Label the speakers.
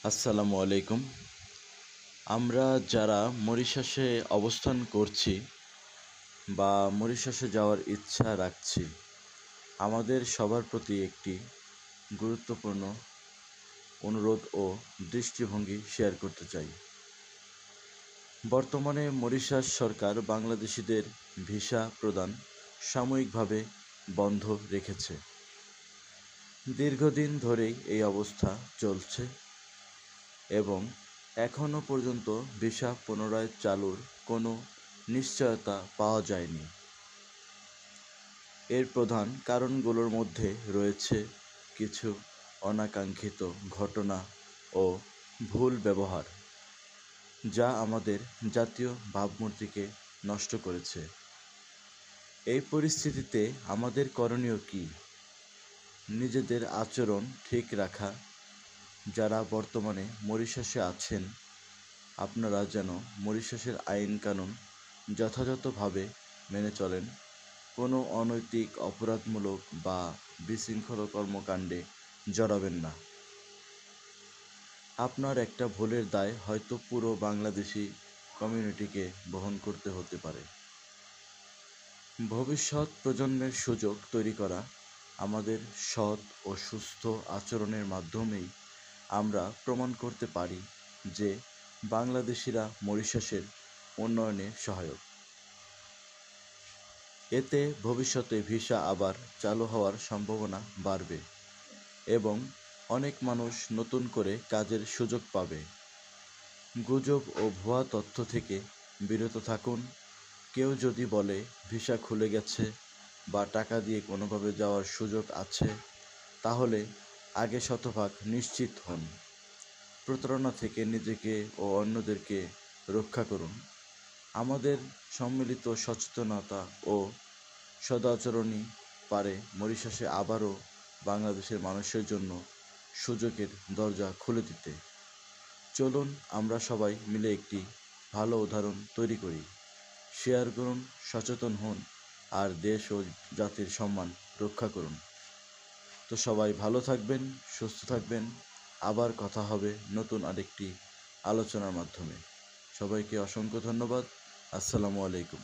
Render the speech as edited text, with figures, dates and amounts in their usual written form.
Speaker 1: আসসালামু আলাইকুম। আমরা যারা মরিশাসে অবস্থান করছি বা মরিশাসে যাওয়ার ইচ্ছা রাখছি, আমাদের সবার প্রতি একটি গুরুত্বপূর্ণ অনুরোধ ও দৃষ্টিভঙ্গি শেয়ার করতে চাই। বর্তমানে মরিশাস সরকার বাংলাদেশিদের ভিসা প্রদান সাময়িকভাবে বন্ধ রেখেছে। দীর্ঘদিন ধরেই এই অবস্থা চলছে এবং এখনও পর্যন্ত ভিসা পুনরায় চালুর কোনো নিশ্চয়তা পাওয়া যায়নি। এর প্রধান কারণগুলোর মধ্যে রয়েছে কিছু অনাকাঙ্ক্ষিত ঘটনা ও ভুল ব্যবহার, যা আমাদের জাতীয় ভাবমূর্তিকে নষ্ট করেছে। এই পরিস্থিতিতে আমাদের করণীয় কী? নিজেদের আচরণ ঠিক রাখা। যারা বর্তমানে মরিশাসে আছেন, আপনারা যেন মরিশাসের আইন কানুন যথাযথভাবে মেনে চলেন। কোনো অনৈতিক, অপরাধমূলক বা বিশৃঙ্খল কর্মকাণ্ডে জড়াবেন না। আপনার একটা ভুলের দায় হয়তো পুরো বাংলাদেশি কমিউনিটিকে বহন করতে হতে পারে। ভবিষ্যৎ প্রজন্মের সুযোগ তৈরি করা। আমাদের সৎ ও সুস্থ আচরণের মাধ্যমেই আমরা প্রমাণ করতে পারি যে বাংলাদেশিরা মরিশাসের উন্নয়নে সহায়ক। এতে ভবিষ্যতে ভিসা আবার চালু হওয়ার সম্ভাবনা বাড়বে এবং অনেক মানুষ নতুন করে কাজের সুযোগ পাবে। গুজব ও ভুয়া তথ্য থেকে বিরত থাকুন। কেউ যদি বলে ভিসা খুলে গেছে বা টাকা দিয়ে কোনোভাবে যাওয়ার সুযোগ আছে, তাহলে আগে শতভাগ নিশ্চিত হন। প্রতারণা থেকে নিজেকে ও অন্যদেরকে রক্ষা করুন। আমাদের সম্মিলিত সচেতনতা ও সদাচরণই পারে মরিশাসে আবারও বাংলাদেশের মানুষের জন্য সুযোগের দরজা খুলে দিতে। চলুন আমরা সবাই মিলে একটি ভালো উদাহরণ তৈরি করি। শেয়ার করুন, সচেতন হন আর দেশ ও জাতির সম্মান রক্ষা করুন। তো সবাই ভালো থাকবেন, সুস্থ থাকবেন। আবার কথা হবে নতুন আরেকটি আলোচনার মাধ্যমে। সবাইকে অসংখ্য ধন্যবাদ। আসসালামু আলাইকুম।